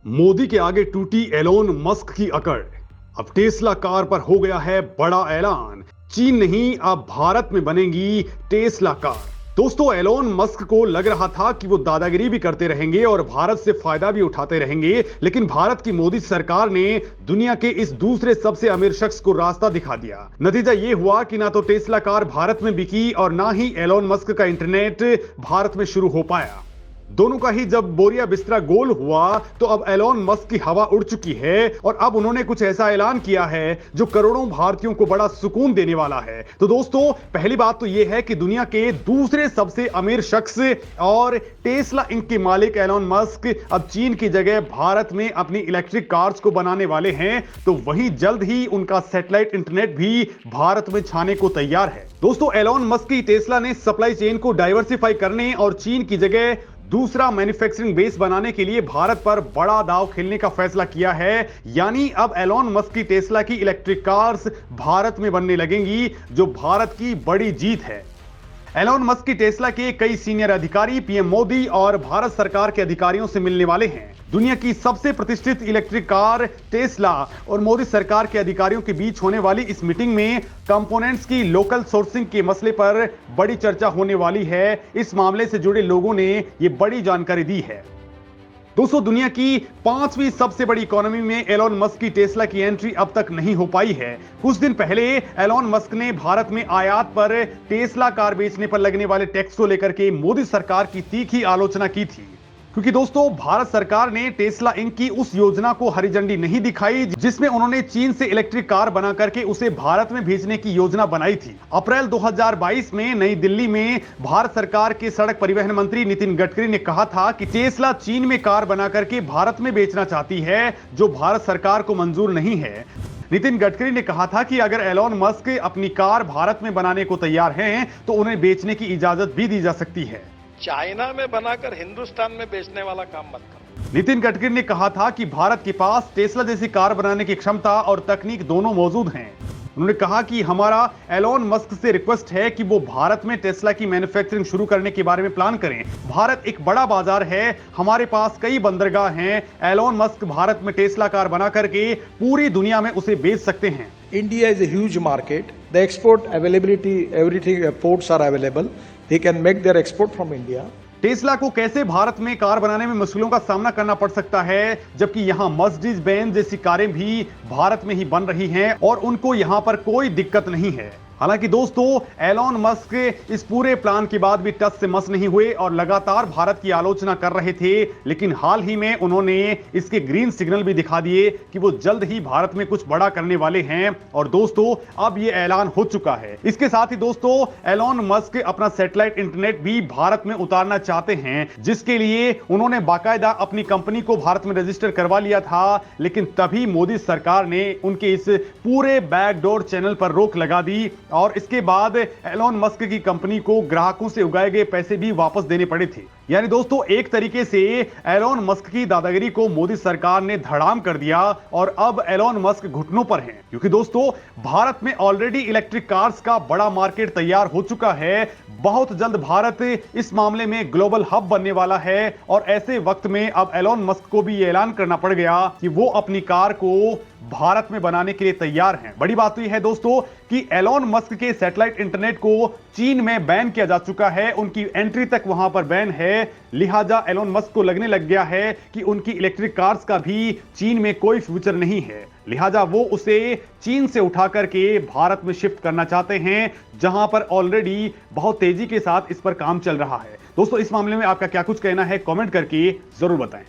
मोदी के आगे टूटी एलोन मस्क की अकड़। अब टेस्ला कार पर हो गया है बड़ा ऐलान। चीन नहीं, अब भारत में बनेगी टेस्ला कार। दोस्तों, एलोन मस्क को लग रहा था कि वो दादागिरी भी करते रहेंगे और भारत से फायदा भी उठाते रहेंगे, लेकिन भारत की मोदी सरकार ने दुनिया के इस दूसरे सबसे अमीर शख्स को रास्ता दिखा दिया। नतीजा ये हुआ कि ना तो टेस्ला कार भारत में बिकी और ना ही एलोन मस्क का इंटरनेट भारत में शुरू हो पाया। दोनों का ही जब बोरिया बिस्तरा गोल हुआ तो अब एलोन मस्क की हवा उड़ चुकी है और अब उन्होंने कुछ ऐसा ऐलान किया है जो करोड़ों भारतीयों को बड़ा सुकून देने वाला है। तो दोस्तों, पहली बात तो यह है कि दुनिया के दूसरे सबसे अमीर शख्स और टेस्ला इंक के मालिक एलोन मस्क अब चीन की जगह भारत में अपनी इलेक्ट्रिक कार्स को बनाने वाले हैं। तो वहीं जल्द ही उनका सैटेलाइट इंटरनेट भी भारत में छाने को तैयार है। दोस्तों, एलोन मस्क की टेस्ला ने सप्लाई चेन को डाइवर्सिफाई करने और चीन की जगह दूसरा मैन्युफैक्चरिंग बेस बनाने के लिए भारत पर बड़ा दांव खेलने का फैसला किया है। यानी अब एलोन मस्क की टेस्ला की इलेक्ट्रिक कार्स भारत में बनने लगेंगी, जो भारत की बड़ी जीत है। एलोन मस्क की टेस्ला के कई सीनियर अधिकारी पीएम मोदी और भारत सरकार के अधिकारियों से मिलने वाले हैं। दुनिया की सबसे प्रतिष्ठित इलेक्ट्रिक कार टेस्ला और मोदी सरकार के अधिकारियों के बीच होने वाली इस मीटिंग में कंपोनेंट्स की लोकल सोर्सिंग के मसले पर बड़ी चर्चा होने वाली है। इस मामले से जुड़े लोगों ने यह बड़ी जानकारी दी है। दोस्तों, दुनिया की 5वीं सबसे बड़ी इकोनॉमी में एलोन मस्क की टेस्ला की एंट्री अब तक नहीं हो पाई है। कुछ दिन पहले एलोन मस्क ने भारत में आयात पर टेस्ला कार बेचने पर लगने वाले टैक्स को लेकर के मोदी सरकार की तीखी आलोचना की थी, क्योंकि दोस्तों भारत सरकार ने टेस्ला इंक की उस योजना को हरी झंडी नहीं दिखाई जिसमें उन्होंने चीन से इलेक्ट्रिक कार बना करके उसे भारत में भेजने की योजना बनाई थी। अप्रैल 2022 में नई दिल्ली में भारत सरकार के सड़क परिवहन मंत्री नितिन गडकरी ने कहा था कि टेस्ला चीन में कार बना करके भारत में बेचना चाहती है, जो भारत सरकार को मंजूर नहीं है। नितिन गडकरी ने कहा था कि अगर एलोन मस्क अपनी कार भारत में बनाने को तैयार हैं तो उन्हें बेचने की इजाजत भी दी जा सकती है। चाइना में बनाकर हिंदुस्तान में बेचने वाला काम मत करो। नितिन गडकरी ने कहा था कि भारत के पास टेस्ला जैसी कार बनाने की क्षमता और तकनीक दोनों मौजूद हैं। उन्होंने कहा कि हमारा एलोन मस्क से रिक्वेस्ट है कि वो भारत में टेस्ला की मैन्युफैक्चरिंग शुरू करने के बारे में प्लान करें। भारत एक बड़ा बाजार है, हमारे पास कई बंदरगाह हैं। एलोन मस्क भारत में टेस्ला कार बना करके पूरी दुनिया में उसे बेच सकते हैं। India is a huge market. The export availability, everything, ports are available. They can make their export from India. Tesla को कैसे भारत में कार बनाने में मुश्किलों का सामना करना पड़ सकता है, जबकि यहां मर्सिडीज बेंज जैसी कारें भी भारत में ही बन रही हैं और उनको यहां पर कोई दिक्कत नहीं है। हालांकि दोस्तों, एलोन मस्क इस पूरे प्लान के बाद भी टस से मस नहीं हुए और लगातार भारत की आलोचना कर रहे थे, लेकिन हाल ही में उन्होंने इसके ग्रीन सिग्नल भी दिखा दिए कि वो जल्द ही भारत में कुछ बड़ा करने वाले हैं। और दोस्तों, अब ये ऐलान हो चुका है। इसके साथ ही दोस्तों, एलोन मस्क अपना सैटेलाइट इंटरनेट भी भारत में उतारना चाहते हैं, जिसके लिए उन्होंने बाकायदा अपनी कंपनी को भारत में रजिस्टर करवा लिया था, लेकिन तभी मोदी सरकार ने उनके इस पूरे बैकडोर चैनल पर रोक लगा दी और इसके बाद एलोन मस्क की कंपनी को ग्राहकों से उगाए गए पैसे भी वापस देने पड़े थे। यानी दोस्तों, एक तरीके से एलोन मस्क की दादागिरी को मोदी सरकार ने धड़ाम कर दिया और अब एलोन मस्क घुटनों पर हैं, क्योंकि दोस्तों भारत में ऑलरेडी इलेक्ट्रिक कार्स का बड़ा मार्केट तैयार हो चुका है। बहुत जल्द भारत इस मामले में ग्लोबल हब बनने वाला है और ऐसे वक्त में अब एलोन मस्क को भी यह ऐलान करना पड़ गया कि वो अपनी कार को भारत में बनाने के लिए तैयार हैं। बड़ी बात तो यह है दोस्तों कि एलोन मस्क के सैटेलाइट इंटरनेट को चीन में बैन किया जा चुका है, उनकी एंट्री तक वहां पर बैन है। लिहाजा एलोन मस्क को लगने लग गया है कि उनकी इलेक्ट्रिक कार्स का भी चीन में कोई फ्यूचर नहीं है। लिहाजा वो उसे चीन से उठा करके भारत में शिफ्ट करना चाहते हैं, जहां पर ऑलरेडी बहुत तेजी के साथ इस पर काम चल रहा है। दोस्तों, इस मामले में आपका क्या कुछ कहना है, कमेंट करके जरूर बताएं।